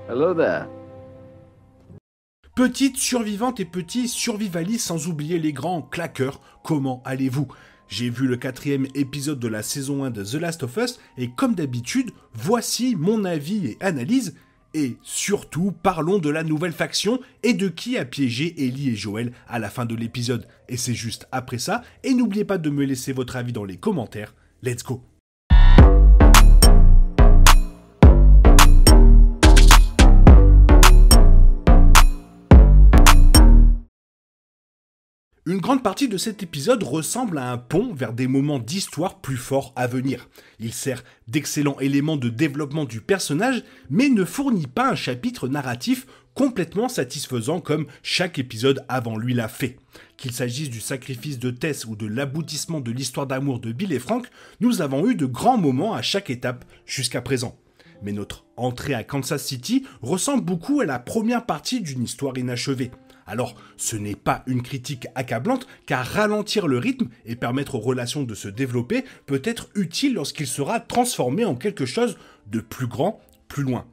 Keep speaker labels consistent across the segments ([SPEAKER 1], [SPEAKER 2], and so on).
[SPEAKER 1] Hello there.
[SPEAKER 2] Petites survivantes et petits survivalistes, sans oublier les grands claqueurs, comment allez-vous? J'ai vu le 4e épisode de la saison 1 de The Last of Us et comme d'habitude, voici mon avis et analyse. Et surtout, parlons de la nouvelle faction et de qui a piégé Ellie et Joel à la fin de l'épisode. Et c'est juste après ça, et n'oubliez pas de me laisser votre avis dans les commentaires. Let's go! Une grande partie de cet épisode ressemble à un pont vers des moments d'histoire plus forts à venir. Il sert d'excellents éléments de développement du personnage, mais ne fournit pas un chapitre narratif complètement satisfaisant comme chaque épisode avant lui l'a fait. Qu'il s'agisse du sacrifice de Tess ou de l'aboutissement de l'histoire d'amour de Bill et Frank, nous avons eu de grands moments à chaque étape jusqu'à présent. Mais notre entrée à Kansas City ressemble beaucoup à la première partie d'une histoire inachevée. Alors, ce n'est pas une critique accablante, car ralentir le rythme et permettre aux relations de se développer peut être utile lorsqu'il sera transformé en quelque chose de plus grand, plus loin.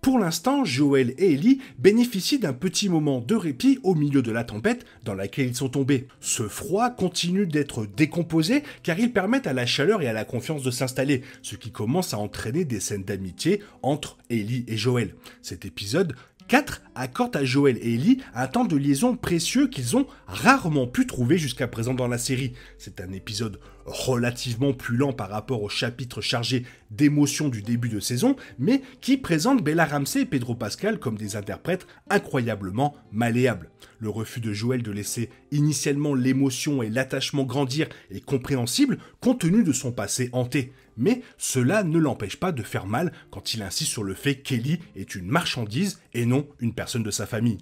[SPEAKER 2] Pour l'instant, Joel et Ellie bénéficient d'un petit moment de répit au milieu de la tempête dans laquelle ils sont tombés. Ce froid continue d'être décomposé car ils permettent à la chaleur et à la confiance de s'installer, ce qui commence à entraîner des scènes d'amitié entre Ellie et Joel. Cet épisode 4 accorde à Joel et Ellie un temps de liaison précieux qu'ils ont rarement pu trouver jusqu'à présent dans la série. C'est un épisode relativement plus lent par rapport au chapitre chargé d'émotions du début de saison, mais qui présente Bella Ramsey et Pedro Pascal comme des interprètes incroyablement malléables. Le refus de Joel de laisser initialement l'émotion et l'attachement grandir est compréhensible compte tenu de son passé hanté. Mais cela ne l'empêche pas de faire mal quand il insiste sur le fait qu'Ellie est une marchandise et non une personne de sa famille.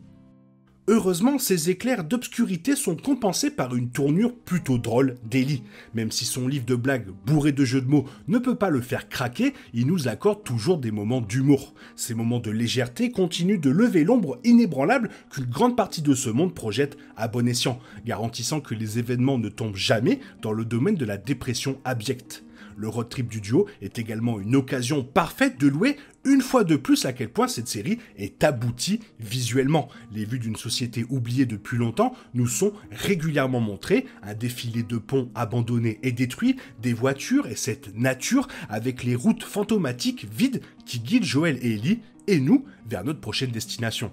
[SPEAKER 2] Heureusement, ces éclairs d'obscurité sont compensés par une tournure plutôt drôle d'Ellie. Même si son livre de blagues bourré de jeux de mots ne peut pas le faire craquer, il nous accorde toujours des moments d'humour. Ces moments de légèreté continuent de lever l'ombre inébranlable qu'une grande partie de ce monde projette à bon escient, garantissant que les événements ne tombent jamais dans le domaine de la dépression abjecte. Le road trip du duo est également une occasion parfaite de louer une fois de plus à quel point cette série est aboutie visuellement. Les vues d'une société oubliée depuis longtemps nous sont régulièrement montrées, un défilé de ponts abandonnés et détruits, des voitures et cette nature avec les routes fantomatiques vides qui guident Joel et Ellie et nous vers notre prochaine destination.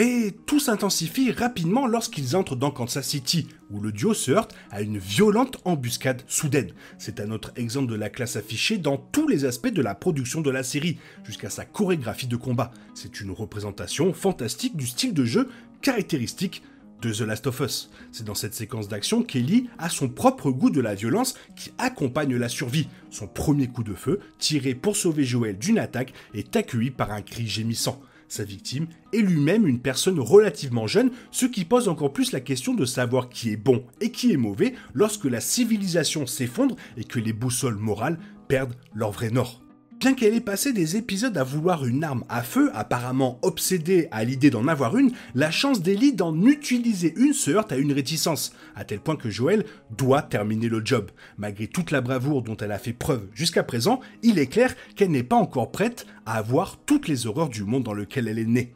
[SPEAKER 2] Et tout s'intensifie rapidement lorsqu'ils entrent dans Kansas City, où le duo se heurte à une violente embuscade soudaine. C'est un autre exemple de la classe affichée dans tous les aspects de la production de la série, jusqu'à sa chorégraphie de combat. C'est une représentation fantastique du style de jeu caractéristique de The Last of Us. C'est dans cette séquence d'action qu'Ellie a son propre goût de la violence qui accompagne la survie. Son premier coup de feu, tiré pour sauver Joel d'une attaque, est accueilli par un cri gémissant. Sa victime est lui-même une personne relativement jeune, ce qui pose encore plus la question de savoir qui est bon et qui est mauvais lorsque la civilisation s'effondre et que les boussoles morales perdent leur vrai nord. Bien qu'elle ait passé des épisodes à vouloir une arme à feu, apparemment obsédée à l'idée d'en avoir une, la chance d'Ellie d'en utiliser une se heurte à une réticence, à tel point que Joel doit terminer le job. Malgré toute la bravoure dont elle a fait preuve jusqu'à présent, il est clair qu'elle n'est pas encore prête à voir toutes les horreurs du monde dans lequel elle est née.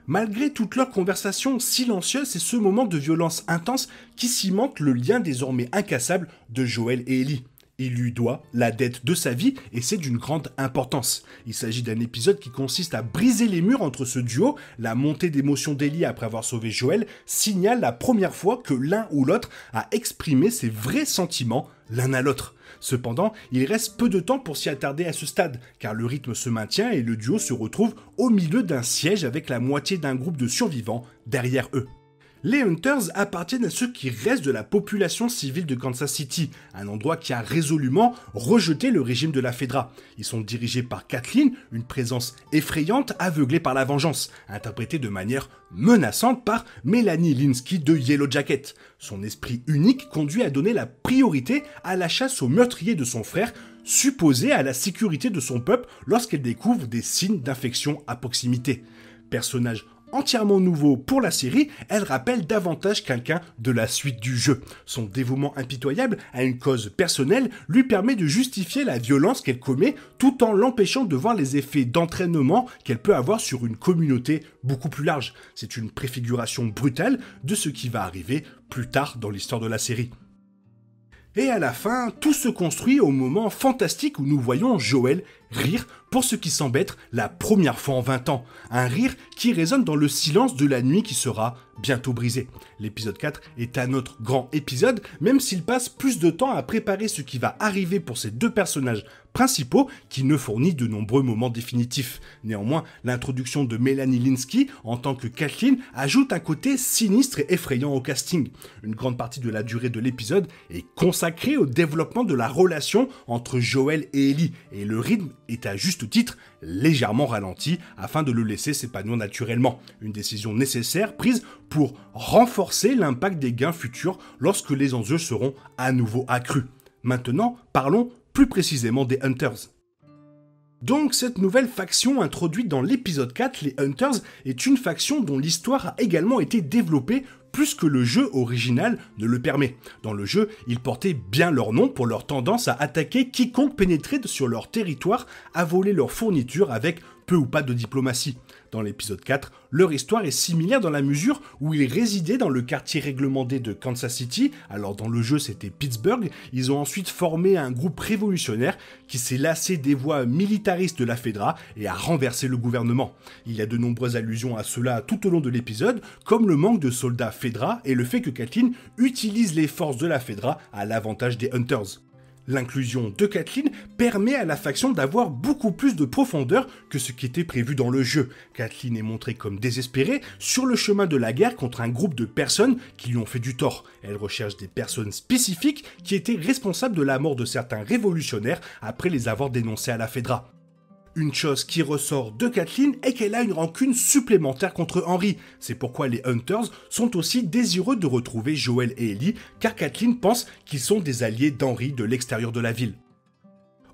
[SPEAKER 2] Malgré toute leur conversation silencieuse, c'est ce moment de violence intense qui cimente le lien désormais incassable de Joel et Ellie. Il lui doit la dette de sa vie et c'est d'une grande importance. Il s'agit d'un épisode qui consiste à briser les murs entre ce duo. La montée d'émotion d'Ellie après avoir sauvé Joel signale la première fois que l'un ou l'autre a exprimé ses vrais sentiments l'un à l'autre. Cependant, il reste peu de temps pour s'y attarder à ce stade, car le rythme se maintient et le duo se retrouve au milieu d'un siège avec la moitié d'un groupe de survivants derrière eux. Les Hunters appartiennent à ceux qui restent de la population civile de Kansas City, un endroit qui a résolument rejeté le régime de la Fedra. Ils sont dirigés par Kathleen, une présence effrayante aveuglée par la vengeance, interprétée de manière menaçante par Melanie Lynskey de Yellow Jacket. Son esprit unique conduit à donner la priorité à la chasse au meurtrier de son frère, supposé à la sécurité de son peuple lorsqu'elle découvre des signes d'infection à proximité. Personnage entièrement nouveau pour la série, elle rappelle davantage quelqu'un de la suite du jeu. Son dévouement impitoyable à une cause personnelle lui permet de justifier la violence qu'elle commet tout en l'empêchant de voir les effets d'entraînement qu'elle peut avoir sur une communauté beaucoup plus large. C'est une préfiguration brutale de ce qui va arriver plus tard dans l'histoire de la série. Et à la fin, tout se construit au moment fantastique où nous voyons Joël rire pour ce qui semble être la première fois en 20 ans. Un rire qui résonne dans le silence de la nuit qui sera bientôt brisé. L'épisode 4 est un autre grand épisode, même s'il passe plus de temps à préparer ce qui va arriver pour ces deux personnages principaux qui ne fournit de nombreux moments définitifs. Néanmoins, l'introduction de Melanie Lynskey en tant que Kathleen ajoute un côté sinistre et effrayant au casting. Une grande partie de la durée de l'épisode est consacrée au développement de la relation entre Joël et Ellie, et le rythme est à juste titre légèrement ralenti afin de le laisser s'épanouir naturellement. Une décision nécessaire prise pour renforcer l'impact des gains futurs lorsque les enjeux seront à nouveau accrus. Maintenant, parlons plus précisément des Hunters. Donc cette nouvelle faction introduite dans l'épisode 4, les Hunters, est une faction dont l'histoire a également été développée plus que le jeu original ne le permet. Dans le jeu, ils portaient bien leur nom pour leur tendance à attaquer quiconque pénétrait sur leur territoire, à voler leurs fournitures avec peu ou pas de diplomatie. Dans l'épisode 4, leur histoire est similaire dans la mesure où ils résidaient dans le quartier réglementé de Kansas City, alors dans le jeu c'était Pittsburgh. Ils ont ensuite formé un groupe révolutionnaire qui s'est lassé des voies militaristes de la Fedra et a renversé le gouvernement. Il y a de nombreuses allusions à cela tout au long de l'épisode, comme le manque de soldats Fedra et le fait que Kathleen utilise les forces de la Fedra à l'avantage des Hunters. L'inclusion de Kathleen permet à la faction d'avoir beaucoup plus de profondeur que ce qui était prévu dans le jeu. Kathleen est montrée comme désespérée sur le chemin de la guerre contre un groupe de personnes qui lui ont fait du tort. Elle recherche des personnes spécifiques qui étaient responsables de la mort de certains révolutionnaires après les avoir dénoncés à la Fedra. Une chose qui ressort de Kathleen est qu'elle a une rancune supplémentaire contre Henry. C'est pourquoi les Hunters sont aussi désireux de retrouver Joël et Ellie, car Kathleen pense qu'ils sont des alliés d'Henry de l'extérieur de la ville.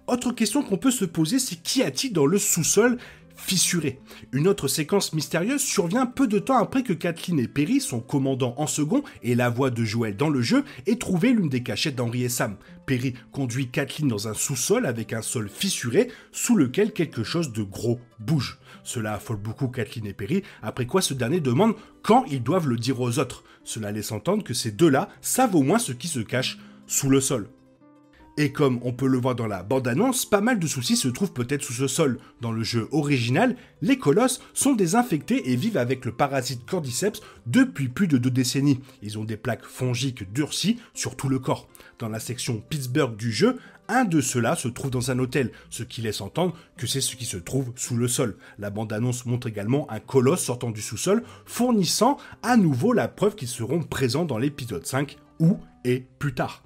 [SPEAKER 2] Autre question qu'on peut se poser, c'est qu'y a-t-il dans le sous-sol fissuré? Une autre séquence mystérieuse survient peu de temps après que Kathleen et Perry, son commandant en second et la voix de Joël dans le jeu, aient trouvé l'une des cachettes d'Henry et Sam. Perry conduit Kathleen dans un sous-sol avec un sol fissuré sous lequel quelque chose de gros bouge. Cela affole beaucoup Kathleen et Perry, après quoi ce dernier demande quand ils doivent le dire aux autres. Cela laisse entendre que ces deux-là savent au moins ce qui se cache sous le sol. Et comme on peut le voir dans la bande-annonce, pas mal de soucis se trouvent peut-être sous ce sol. Dans le jeu original, les colosses sont des infectés et vivent avec le parasite Cordyceps depuis plus de 2 décennies. Ils ont des plaques fongiques durcies sur tout le corps. Dans la section Pittsburgh du jeu, un de ceux-là se trouve dans un hôtel, ce qui laisse entendre que c'est ce qui se trouve sous le sol. La bande-annonce montre également un colosse sortant du sous-sol, fournissant à nouveau la preuve qu'ils seront présents dans l'épisode 5 ou et plus tard.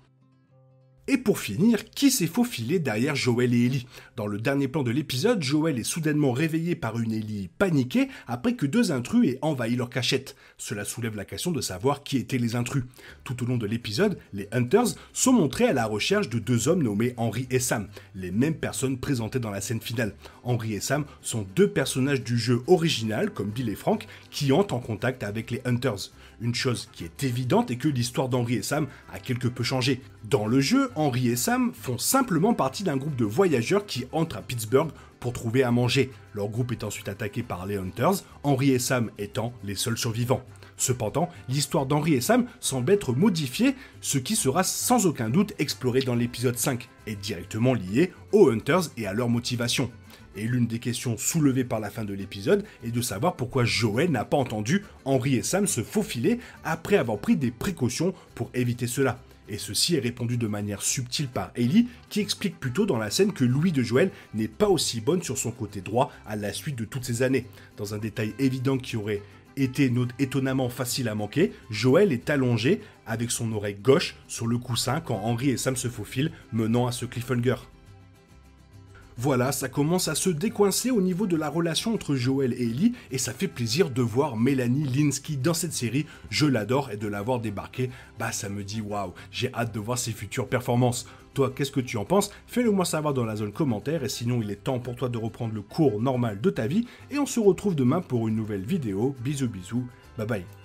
[SPEAKER 2] Et pour finir, qui s'est faufilé derrière Joël et Ellie? Dans le dernier plan de l'épisode, Joël est soudainement réveillé par une Ellie paniquée après que 2 intrus aient envahi leur cachette. Cela soulève la question de savoir qui étaient les intrus. Tout au long de l'épisode, les Hunters sont montrés à la recherche de 2 hommes nommés Henry et Sam, les mêmes personnes présentées dans la scène finale. Henry et Sam sont 2 personnages du jeu original, comme Bill et Frank, qui entrent en contact avec les Hunters. Une chose qui est évidente est que l'histoire d'Henry et Sam a quelque peu changé. Dans le jeu, Henry et Sam font simplement partie d'un groupe de voyageurs qui entrent à Pittsburgh pour trouver à manger. Leur groupe est ensuite attaqué par les Hunters, Henry et Sam étant les seuls survivants. Cependant, l'histoire d'Henry et Sam semble être modifiée, ce qui sera sans aucun doute exploré dans l'épisode 5, et directement lié aux Hunters et à leur motivation. Et l'une des questions soulevées par la fin de l'épisode est de savoir pourquoi Joël n'a pas entendu Henry et Sam se faufiler après avoir pris des précautions pour éviter cela. Et ceci est répondu de manière subtile par Ellie, qui explique plutôt dans la scène que l'ouïe de Joël n'est pas aussi bonne sur son côté droit à la suite de toutes ces années. Dans un détail évident qui aurait été étonnamment facile à manquer, Joël est allongé avec son oreille gauche sur le coussin quand Henry et Sam se faufilent, menant à ce cliffhanger. Voilà, ça commence à se décoincer au niveau de la relation entre Joël et Ellie, et ça fait plaisir de voir Melanie Lynskey dans cette série. Je l'adore, et de l'avoir débarqué, ça me dit waouh, j'ai hâte de voir ses futures performances. Toi, qu'est-ce que tu en penses? Fais-le moi savoir dans la zone commentaire, et sinon il est temps pour toi de reprendre le cours normal de ta vie, et on se retrouve demain pour une nouvelle vidéo. Bisous bisous, bye bye.